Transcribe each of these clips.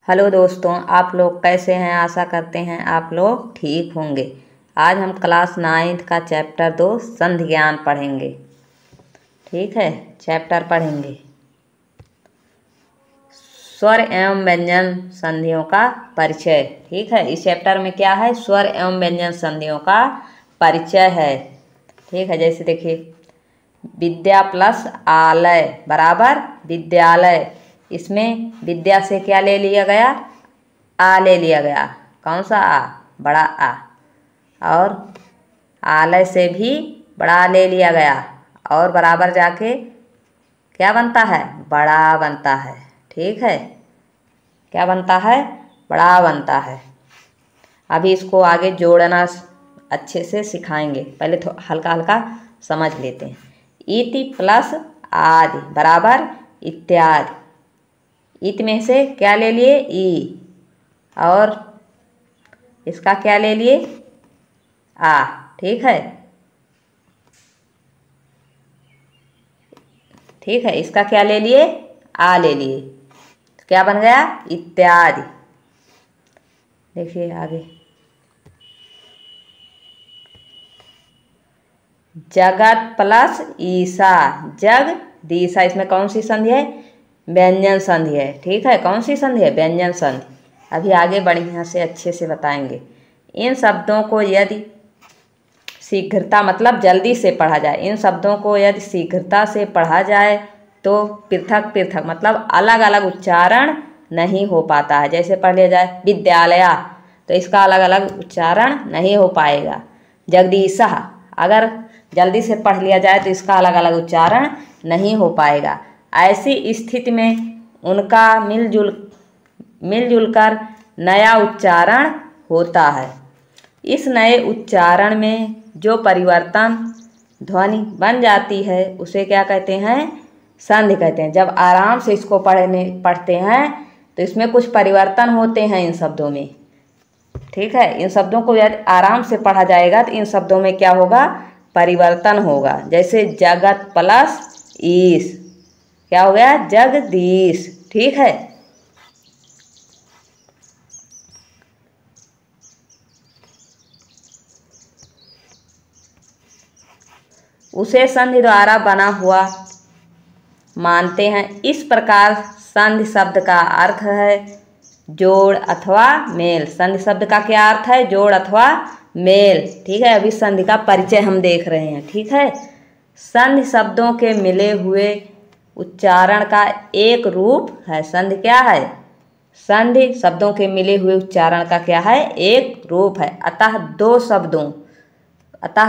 Hello दोस्तों, आप लोग कैसे हैं। आशा करते हैं आप लोग ठीक होंगे। आज हम क्लास 9th का चैप्टर 2 संधि ज्ञान पढ़ेंगे। ठीक है, चैप्टर पढ़ेंगे स्वर एवं व्यंजन संधियों का परिचय। ठीक है, इस चैप्टर में क्या है, स्वर एवं व्यंजन संधियों का परिचय है। ठीक है, जैसे देखिए, विद्या प्लस आलय बराबर विद्यालय। इसमें विद्या से क्या ले लिया गया, आ ले लिया गया। कौन सा आ, बड़ा आ। और आलय से भी बड़ा आ ले लिया गया और बराबर जाके क्या बनता है, बड़ा बनता है। ठीक है, क्या बनता है, बड़ा बनता है। अभी इसको आगे जोड़ना अच्छे से सिखाएंगे, पहले तो हल्का हल्का समझ लेते हैं। इति प्लस आदि बराबर इत्यादि। इत में से क्या ले लिए, ई, और इसका क्या ले लिए, आ। ठीक है, ठीक है, इसका क्या ले लिए, आ ले लिए, तो क्या बन गया, इत्यादि। देखिए आगे, जगत प्लस ईसा जग दीसा। इसमें कौन सी संधि है, व्यंजन संधि है। ठीक है, कौन सी संधि है, व्यंजन संधि। अभी आगे बढ़िया से अच्छे से बताएंगे। इन शब्दों को यदि शीघ्रता मतलब जल्दी से पढ़ा जाए, इन शब्दों को यदि शीघ्रता से पढ़ा जाए तो पृथक पृथक मतलब अलग अलग उच्चारण नहीं हो पाता है। जैसे पढ़ लिया जाए विद्यालया, तो इसका अलग अलग उच्चारण नहीं हो पाएगा। जगदीशा, अगर जल्दी से पढ़ लिया जाए तो इसका अलग अलग उच्चारण नहीं हो पाएगा। ऐसी स्थिति में उनका मिलजुल कर नया उच्चारण होता है। इस नए उच्चारण में जो परिवर्तन ध्वनि बन जाती है उसे क्या कहते हैं, संधि कहते हैं। जब आराम से इसको पढ़ते हैं तो इसमें कुछ परिवर्तन होते हैं इन शब्दों में। ठीक है, इन शब्दों को यदि आराम से पढ़ा जाएगा तो इन शब्दों में क्या होगा, परिवर्तन होगा। जैसे जगत प्लस ईश, क्या हो गया, जगदीश। ठीक है, उसे संधि द्वारा बना हुआ मानते हैं। इस प्रकार संधि शब्द का अर्थ है जोड़ अथवा मेल। संधि शब्द का क्या अर्थ है, जोड़ अथवा मेल। ठीक है, अभी संधि का परिचय हम देख रहे हैं। ठीक है, संधि शब्दों के मिले हुए उच्चारण का एक रूप है। संधि क्या है, संधि शब्दों के मिले हुए उच्चारण का क्या है, एक रूप है। अतः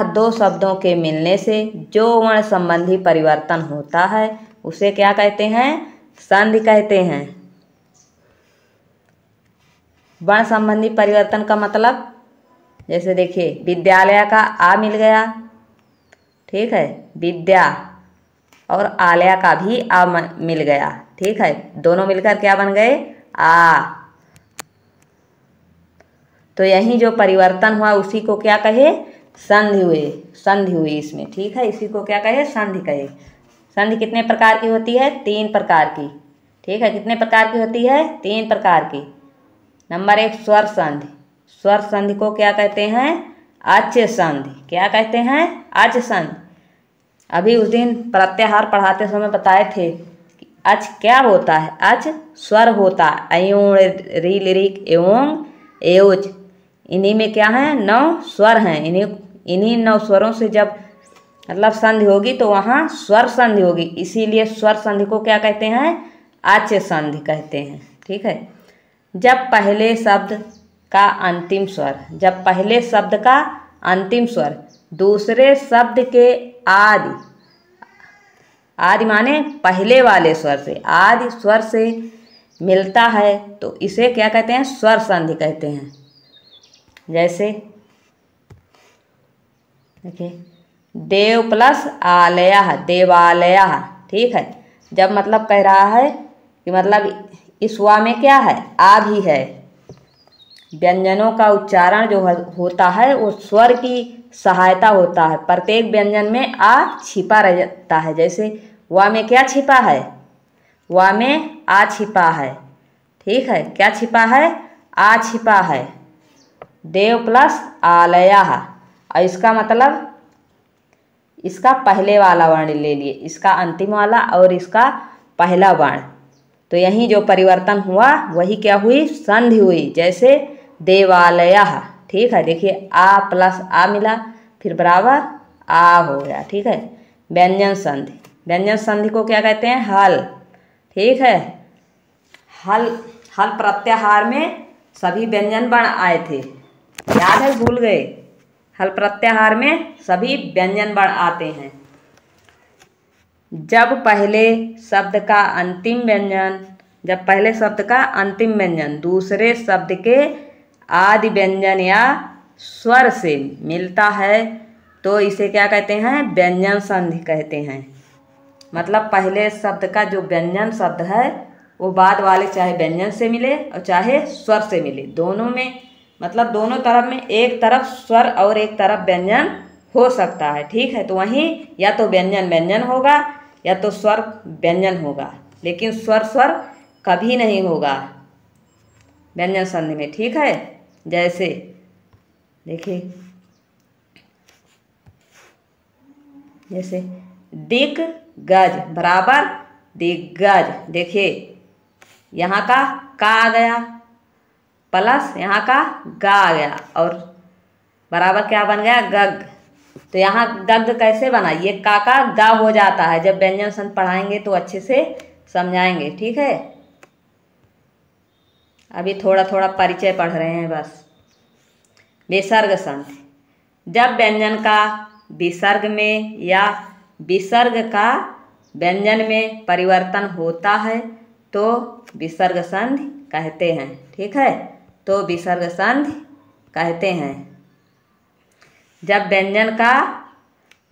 दो शब्दों के मिलने से जो वर्ण संबंधी परिवर्तन होता है उसे क्या कहते हैं, संधि कहते हैं। वर्ण संबंधी परिवर्तन का मतलब, जैसे देखिए विद्यालय का आ मिल गया। ठीक है, विद्या और आलया का भी आ मिल गया। ठीक है, दोनों मिलकर क्या बन गए, आ। तो यही जो परिवर्तन हुआ उसी को क्या कहे, संधि हुई इसमें। ठीक है, इसी को क्या कहे, संधि कहे। संधि कितने प्रकार की होती है, 3 प्रकार की। ठीक है, कितने प्रकार की होती है, 3 प्रकार की। नंबर 1 स्वर संधि। स्वर संधि को क्या कहते हैं, अच संधि। क्या कहते हैं, अच संधि। अभी उस दिन प्रत्याहार पढ़ाते समय बताए थे कि अच क्या होता है, अच स्वर होता है। अयों रील रिक एवं एउच, इन्हीं में क्या है, 9 स्वर हैं। इन्हीं 9 स्वरों से जब मतलब संधि होगी तो वहाँ स्वर संधि होगी। इसीलिए स्वर संधि को क्या कहते हैं, अच संधि कहते हैं। ठीक है, जब पहले शब्द का अंतिम स्वर दूसरे शब्द के आदि माने पहले वाले स्वर से, आदि स्वर से मिलता है तो इसे क्या कहते हैं, स्वर संधि कहते हैं। जैसे देखिए, देव प्लस आलय देवालय। ठीक है, जब मतलब कह रहा है कि मतलब इस वा में क्या है, आ भी है। व्यंजनों का उच्चारण जो होता है वो स्वर की सहायता होता है। प्रत्येक व्यंजन में आ छिपा रहता है। जैसे वा में क्या छिपा है, वा में आ छिपा है। ठीक है, क्या छिपा है? आ छिपा है। देव प्लस आलयः, और इसका मतलब इसका पहले वाला वर्ण ले लिए, इसका अंतिम वाला और इसका पहला वर्ण। तो यहीं जो परिवर्तन हुआ वही क्या हुई? संधि हुई। जैसे देवालयः, ठीक है, देखिए आ प्लस आ मिला, फिर बराबर आ हो गया। ठीक है, व्यंजन संधि। व्यंजन संधि को क्या कहते हैं? हल। ठीक है, हल हल प्रत्याहार में सभी व्यंजन वर्ण आए थे, याद है? भूल गए? हल प्रत्याहार में सभी व्यंजन वर्ण आते हैं। जब पहले शब्द का अंतिम व्यंजन दूसरे शब्द के आदि व्यंजन या स्वर से मिलता है तो इसे क्या कहते हैं? व्यंजन संधि कहते हैं। मतलब पहले शब्द का जो व्यंजन शब्द है वो बाद वाले चाहे व्यंजन से मिले और चाहे स्वर से मिले, दोनों में, मतलब दोनों तरफ में, एक तरफ स्वर और एक तरफ व्यंजन हो सकता है। ठीक है, तो वहीं या तो व्यंजन व्यंजन होगा या तो स्वर व्यंजन होगा, लेकिन स्वर स्वर कभी नहीं होगा व्यंजन संधि में। ठीक है, जैसे देखिए, जैसे दिग्गज बराबर दिग्गज। देखिए यहाँ का आ गया प्लस यहाँ का गा आ गया और बराबर क्या बन गया? गग। तो यहाँ गग कैसे बना? ये का गा हो जाता है। जब व्यंजन संधि पढ़ाएंगे तो अच्छे से समझाएंगे। ठीक है, अभी थोड़ा थोड़ा परिचय पढ़ रहे हैं बस। विसर्ग संधि। जब व्यंजन का विसर्ग में या विसर्ग का व्यंजन में परिवर्तन होता है तो विसर्ग संधि कहते हैं। ठीक है, तो विसर्ग संधि कहते हैं। जब व्यंजन का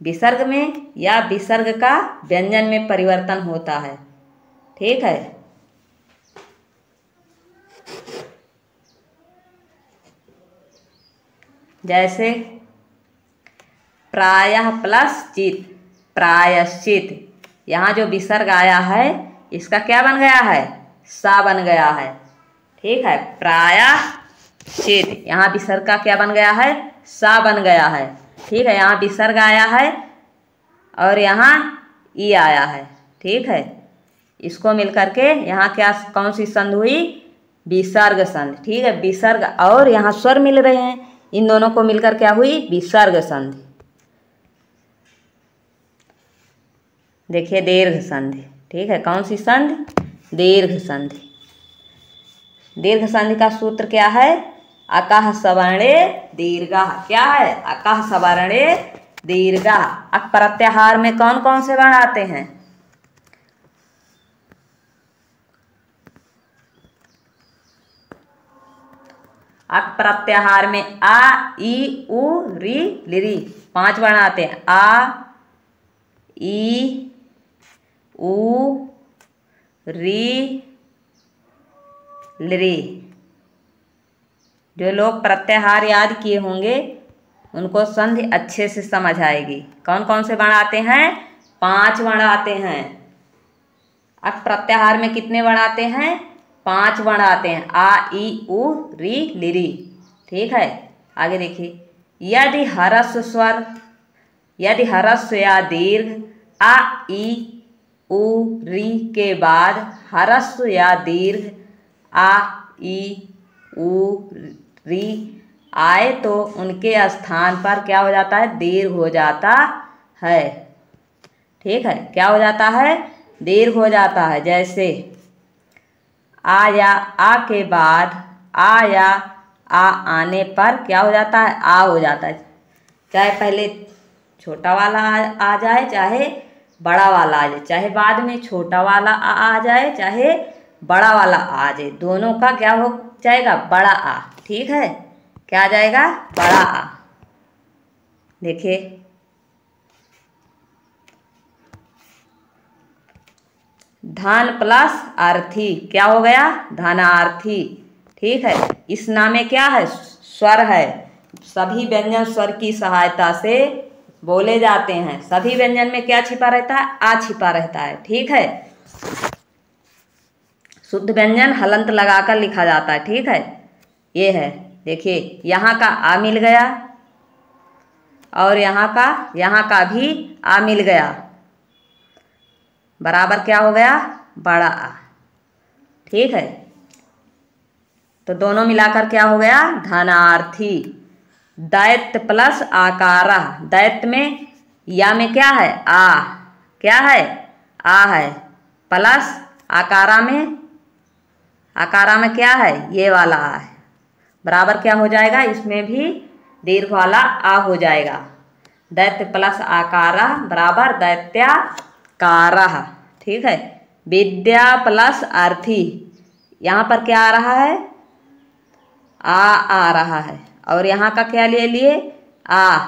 विसर्ग में या विसर्ग का व्यंजन में परिवर्तन होता है। ठीक है, जैसे प्रायः प्लस चित, प्रायश्चित। यहाँ जो विसर्ग आया है इसका क्या बन गया है? सा बन गया है। ठीक है, प्रायश्चित, यहाँ विसर्ग का क्या बन गया है? सा बन गया है। ठीक है, यहाँ विसर्ग आया है और यहाँ ई आया है। ठीक है, इसको मिलकर के यहाँ क्या, कौन सी संधि हुई? विसर्ग संधि। ठीक है, विसर्ग और यहाँ स्वर मिल रहे हैं, इन दोनों को मिलकर क्या हुई? विसर्ग संधि। देखिए दीर्घ संधि। ठीक है, कौन सी संधि? दीर्घ संधि। दीर्घ संधि का सूत्र क्या है? अकः सवर्णे दीर्घः। क्या है? अकः सवर्णे दीर्घः। अक प्रत्याहार में कौन कौन से वर्ण आते हैं? अक प्रत्याहार में आ, ई, उ, री, लिरी 5 वर्ण आते हैं। आ, ई, उ, री, लिरी। जो लोग प्रत्याहार याद किए होंगे उनको संधि अच्छे से समझ आएगी। कौन कौन से वर्ण आते हैं? 5 वर्ण आते हैं। अक प्रत्याहार में कितने वर्ण आते हैं? 5 वर्ण आते हैं। आ, ई, उ, री, लिरी। ठीक है, आगे देखिए। यदि ह्रस्व या दीर्घ आ, ई, उ, री के बाद ह्रस्व या दीर्घ आ, ई, उ, री आए तो उनके स्थान पर क्या हो जाता है? दीर्घ हो जाता है। ठीक है, क्या हो जाता है? दीर्घ हो जाता है। जैसे आ या आ के बाद आ या आ आने पर क्या हो जाता है? आ हो जाता है। चाहे पहले छोटा वाला आ जाए चाहे बड़ा वाला आ जाए, चाहे बाद में छोटा वाला आ जाए चाहे बड़ा वाला आ जाए, दोनों का क्या हो जाएगा? बड़ा आ। ठीक है, क्या आ जाएगा? बड़ा आ। देखिए धन प्लस अर्थी क्या हो गया? धनार्थी। ठीक है, इस नाम में क्या है? स्वर है। सभी व्यंजन स्वर की सहायता से बोले जाते हैं। सभी व्यंजन में क्या छिपा रहता है? आ छिपा रहता है। ठीक है, शुद्ध व्यंजन हलंत लगाकर लिखा जाता है, ठीक है। ये है, देखिए यहाँ का आ मिल गया और यहाँ का भी आ मिल गया, बराबर क्या हो गया, बड़ा आ, ठीक है। तो दोनों मिलाकर क्या हो गया, धनार्थी। दैत्य प्लस आकारा, दैत्य में या में क्या है, आ, क्या है, आ है, प्लस आकारा में क्या है, ये वाला आ है, बराबर क्या हो जाएगा, इसमें भी दीर्घ वाला आ हो जाएगा। दैत्य प्लस आकारा बराबर दैत्याकारा, ठीक है। विद्या प्लस अर्थी, यहाँ पर क्या आ रहा है, आ रहा है, और यहाँ का क्या ले लिए, आ,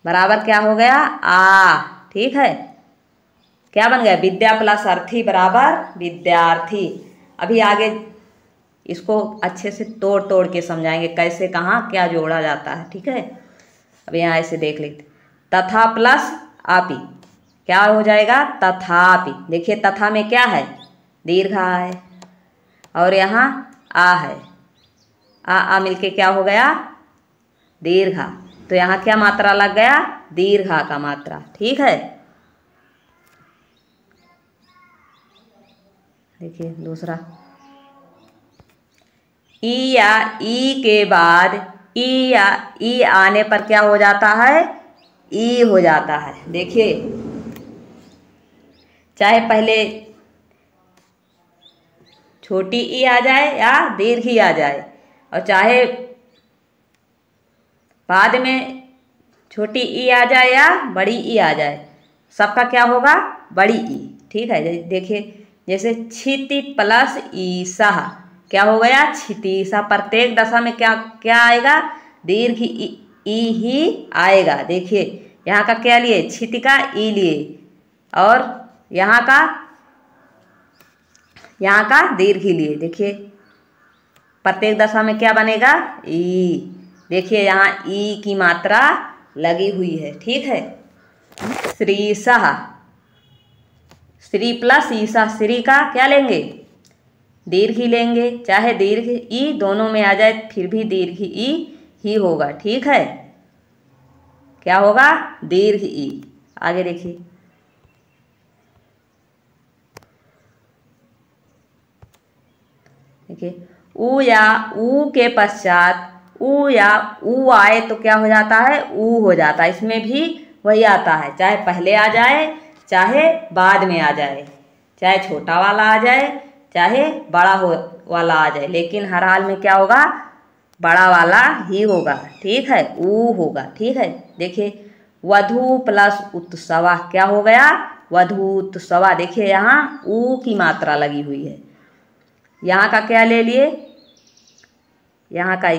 बराबर क्या हो गया, आ, ठीक है। क्या बन गया, विद्या प्लस अर्थी बराबर विद्यार्थी। अभी आगे इसको अच्छे से तोड़ तोड़ के समझाएंगे कैसे कहाँ क्या जोड़ा जाता है, ठीक है। अब यहाँ ऐसे देख लेते, तथा प्लस आपी क्या हो जाएगा, तथापि। देखिए तथा में क्या है, दीर्घ आ है, और यहाँ आ है, आ मिलके क्या हो गया, दीर्घा। तो यहाँ क्या मात्रा लग गया, दीर्घा का मात्रा, ठीक है। देखिए दूसरा, ई या ई के बाद ई या ई आने पर क्या हो जाता है, ई हो जाता है। देखिए चाहे पहले छोटी ई आ जाए या दीर्घ ई आ जाए, और चाहे बाद में छोटी ई आ जाए या बड़ी ई आ जाए, सबका क्या होगा, बड़ी ई, ठीक है। देखिए जैसे क्षिति प्लस ईसा क्या हो गया, क्षितिसा। प्रत्येक दशा में क्या क्या आएगा, दीर्घ ई ही आएगा। देखिए यहाँ का क्या लिए, क्षिति का ई लिए, और यहाँ का दीर्घ ही लिए। देखिए प्रत्येक दशा में क्या बनेगा, ई। देखिए यहाँ ई की मात्रा लगी हुई है, ठीक है। श्रीसा, श्री प्लस ईसा, श्री का क्या लेंगे, दीर्घ ही लेंगे, चाहे दीर्घ ई दोनों में आ जाए फिर भी दीर्घ ई ही होगा, ठीक है। क्या होगा, दीर्घ ई। आगे देखिए, देखिए ऊ या ऊ के पश्चात ऊ या ऊ आए तो क्या हो जाता है, ऊ हो जाता है। इसमें भी वही आता है, चाहे पहले आ जाए चाहे बाद में आ जाए, चाहे छोटा वाला आ जाए चाहे बड़ा वाला आ जाए, लेकिन हर हाल में क्या होगा, बड़ा वाला ही होगा, ठीक है, ऊ होगा, ठीक है। देखिए वधु प्लस उत्सवा क्या हो गया, वधूत्सवा। देखिए यहाँ ऊ की मात्रा लगी हुई है, यहाँ का क्या ले लिए, यहाँ का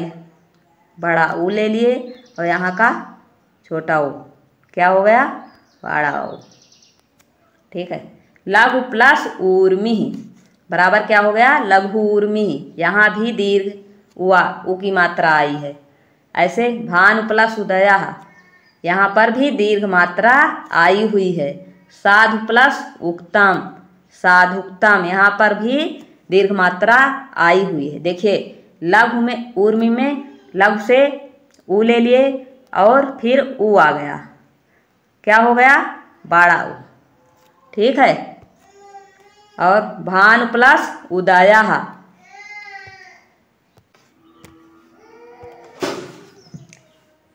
बड़ा ऊ ले लिए, और यहाँ का छोटा ऊ क्या हो गया, बड़ा ऊ, ठीक है। लघु प्लस ऊर्मी बराबर क्या हो गया, लघु ऊर्मी। यहाँ भी दीर्घ ऊ की मात्रा आई है। ऐसे भानु प्लस उदया, यहाँ पर भी दीर्घ मात्रा आई हुई है। साधु प्लस उक्तम, साधुक्तम, यहाँ पर भी दीर्घ मात्रा आई हुई है। देखिए लघु में ऊर्मी में लघु से ऊ ले लिए और फिर ऊ आ गया, क्या हो गया, बड़ा ऊ, ठीक है। और भानु प्लस उदया,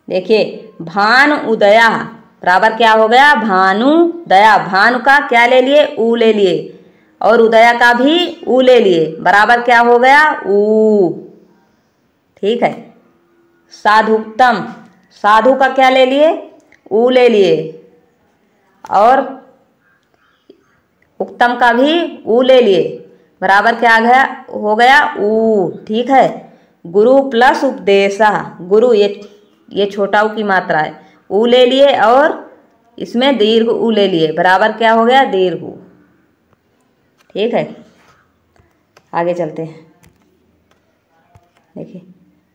देखिए भानु उदया बराबर क्या हो गया, भानु दया। भानु का क्या ले लिए, ऊ ले लिए, और उदया का भी ऊ ले लिए, बराबर क्या हो गया, ऊ, ठीक है। साधुक्तम, साधु का क्या ले लिए, ऊ ले लिए, और उक्तम का भी ऊ ले लिए, बराबर क्या हो गया, ऊ, ठीक है। गुरु प्लस उपदेशा, गुरु ये छोटा ऊ की मात्रा है, ऊ ले लिए और इसमें दीर्घ ऊ ले लिए, बराबर क्या हो गया, दीर्घ ऊ, ठीक है। आगे चलते हैं, देखिए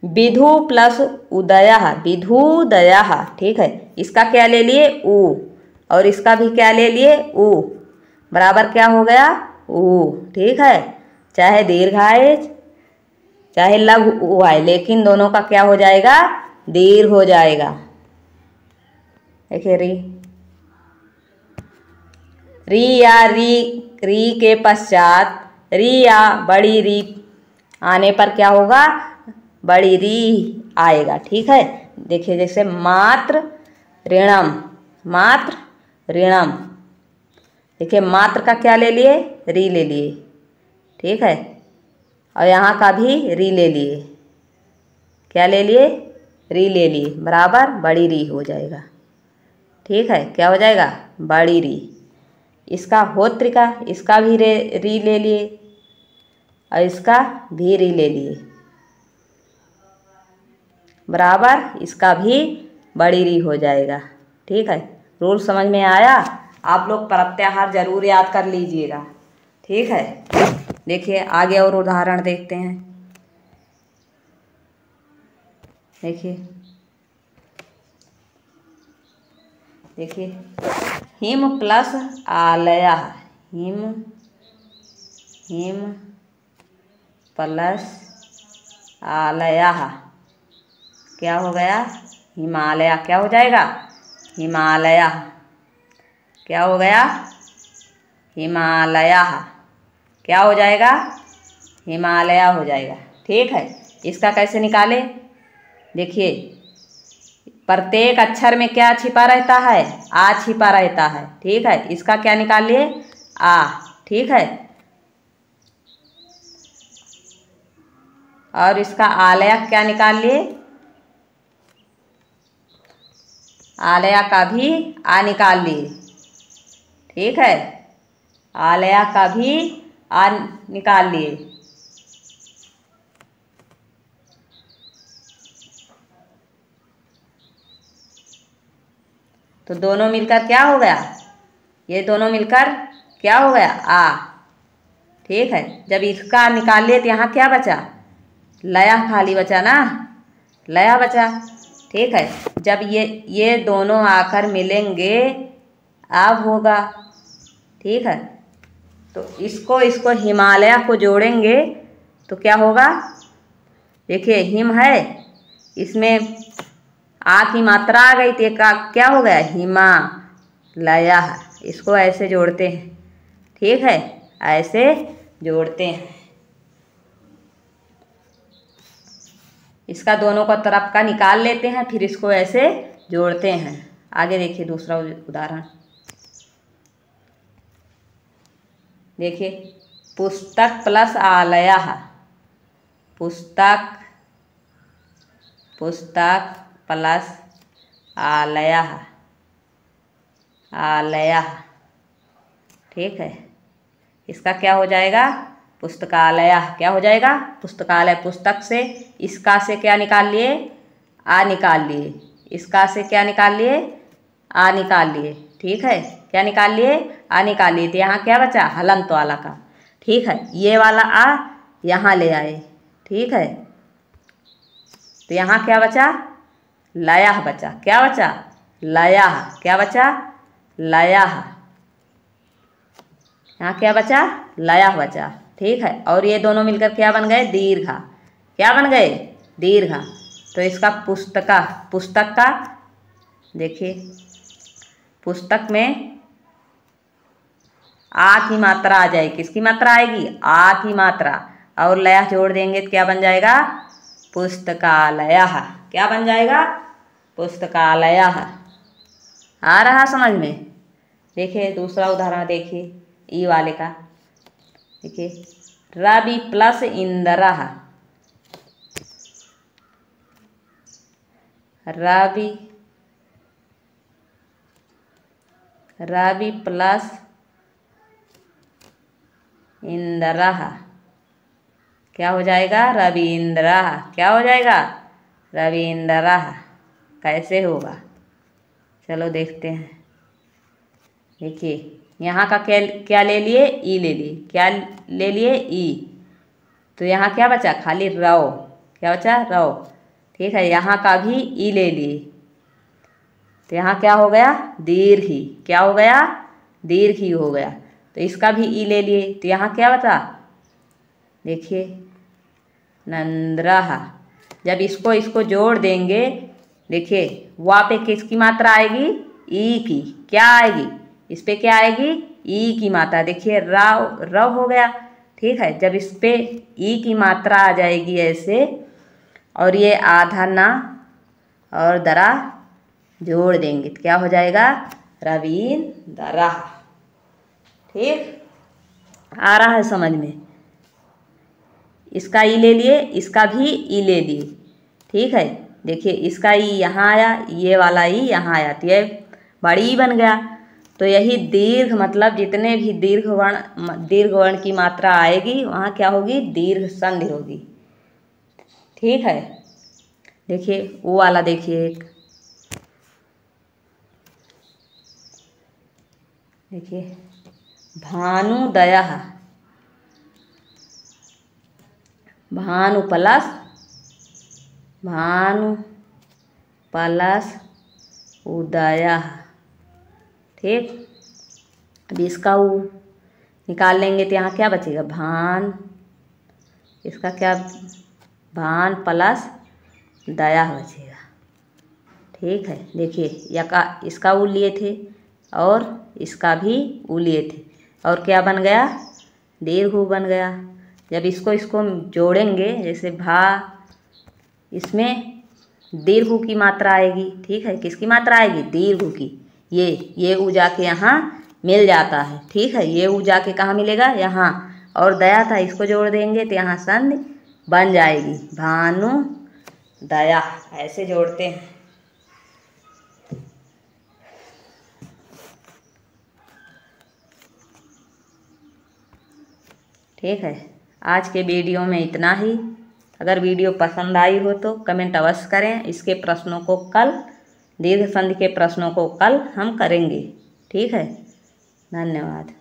विधु प्लस उदया, विधुदया, ठीक है। इसका क्या ले लिए, ऊ, और इसका भी क्या ले लिए, ऊ, बराबर क्या हो गया, ऊ, ठीक है। चाहे दीर्घ आए चाहे लघु आए, लेकिन दोनों का क्या हो जाएगा, दीर्घ हो जाएगा। देखिए री, री या री के पश्चात री या बड़ी री आने पर क्या होगा, बड़ी री आएगा। ठीक है, देखिए जैसे मात्र ऋणम, मात्र ऋणम। देखिए मात्र का क्या ले लिए, री ले लिए। ठीक है, और यहाँ का भी री ले लिए। क्या ले लिए, री ले लिए, बराबर बड़ी री हो जाएगा। ठीक है, क्या हो जाएगा, बड़ी री। इसका होत्र का, इसका भी री ले लिए और इसका भी री ले लिए, बराबर इसका भी बड़ी री हो जाएगा। ठीक है, रूल समझ में आया। आप लोग प्रत्याहार जरूर याद कर लीजिएगा। ठीक है, देखिए आगे और उदाहरण देखते हैं। देखिए देखिए हिम प्लस आलया, हिम, हिम प्लस आलया क्या हो गया, हिमालय। क्या हो जाएगा, हिमालय। क्या हो गया, हिमालय। क्या हो जाएगा, हिमालय हो जाएगा। ठीक है, इसका कैसे निकाले, देखिए प्रत्येक अक्षर में क्या छिपा रहता है, आ छिपा रहता है। ठीक है, इसका क्या निकाल लिए, आ। ठीक है, और इसका आलय क्या निकाल लिए, आलया का भी आ निकाल लिए। ठीक है, आलया का भी आ निकाल लिए। तो दोनों मिलकर क्या हो गया, ये दोनों मिलकर क्या हो गया, आ। ठीक है, जब इसका निकाल लिए तो यहाँ क्या बचा, लया खाली बचा ना, लया बचा। ठीक है, जब ये दोनों आकर मिलेंगे अब होगा। ठीक है, तो इसको हिमालय को जोड़ेंगे तो क्या होगा, देखिए हिम है, इसमें आ की मात्रा आ गई तो क्या हो गया, हिमा लया। इसको ऐसे जोड़ते हैं। ठीक है, ऐसे जोड़ते हैं। इसका दोनों का तरफ का निकाल लेते हैं, फिर इसको ऐसे जोड़ते हैं। आगे देखिए दूसरा उदाहरण। देखिए पुस्तक प्लस आलया, पुस्तक, पुस्तक प्लस आलया, आलया। ठीक है, इसका क्या हो जाएगा, पुस्तकालय। क्या हो जाएगा, पुस्तकालय। पुस्तक से इसका से क्या निकाल लिए, आ निकाल लिए। इसका से क्या निकाल लिए, आ निकाल लिए। ठीक है, क्या निकाल लिए, आ निकाल लिए। तो यहाँ क्या बचा, हलंत वाला का। ठीक है, ये वाला आ यहाँ ले आए। ठीक है, तो यहाँ क्या बचा, लया बचा। क्या बचा, लया। क्या बचा, लया। यहाँ क्या बचा, लया बचा। ठीक है, और ये दोनों मिलकर क्या बन गए, दीर्घा। क्या बन गए, दीर्घा। तो इसका पुस्तका, पुस्तक का देखिए, पुस्तक में आ की मात्रा आ जाएगी। किसकी मात्रा आएगी, आ की मात्रा, और लया जोड़ देंगे तो क्या बन जाएगा, पुस्तकालय। क्या बन जाएगा, पुस्तकालय। आ रहा समझ में। देखिए दूसरा उदाहरण देखिए, ई वाले का। देखिए रवि प्लस इंदिरा, रवि, रवि प्लस इंदिरा क्या हो जाएगा, रविंद्रा। क्या हो जाएगा, रविंद्रा। कैसे होगा, चलो देखते हैं। देखिए यहाँ का क्या क्या ले लिए, ई ले लिए। क्या ले लिए, ई। तो यहाँ क्या बचा, खाली रव। क्या बचा, रव। ठीक है, यहाँ का भी ई ले लिए तो यहाँ क्या हो गया, दीर्घी। क्या हो गया, दीर्घी हो गया। तो इसका भी ई ले लिए तो यहाँ क्या बचा, देखिए नंद्रह। जब इसको जोड़ देंगे, देखिए वा पे किसकी मात्रा आएगी? ई की। क्या आएगी? इस पे क्या आएगी? ई की मात्रा। देखिए रव हो गया, ठीक है। जब इस पे ई की मात्रा आ जाएगी ऐसे, और ये आधा ना और दरा जोड़ देंगे तो क्या हो जाएगा? रवींद्र। ठीक, आ रहा है समझ में? इसका ई ले लिए, इसका भी ई ले लिए, ठीक है। देखिए इसका ई यहाँ आया, ये वाला ई यहाँ आया, तो ये बड़ी ई बन गया। तो यही दीर्घ मतलब जितने भी दीर्घ वर्ण की मात्रा आएगी वहाँ क्या होगी? दीर्घ संधि होगी, ठीक है। देखिए वो वाला देखिए एक, देखिए भानुदयः, भानु प्लस उदयः, ठीक। अब इसका उ निकाल लेंगे तो यहाँ क्या बचेगा? भान, इसका क्या? भान प्लस दया बचेगा, ठीक है। देखिए इसका उ लिए थे और इसका भी उ लिए थे, और क्या बन गया? दीर्घ उ बन गया। जब इसको जोड़ेंगे, जैसे भा, इसमें दीर्घ उ की मात्रा आएगी, ठीक है। किसकी मात्रा आएगी? दीर्घ उ की। ये उ जाके यहाँ मिल जाता है, ठीक है। ये उ जाके कहाँ मिलेगा? यहाँ। और दया था, इसको जोड़ देंगे तो यहाँ संधि बन जाएगी, भानु दया। ऐसे जोड़ते हैं, ठीक है। आज के वीडियो में इतना ही। अगर वीडियो पसंद आई हो तो कमेंट अवश्य करें। इसके प्रश्नों को कल, दीर्घ संधि के प्रश्नों को कल हम करेंगे, ठीक है। धन्यवाद।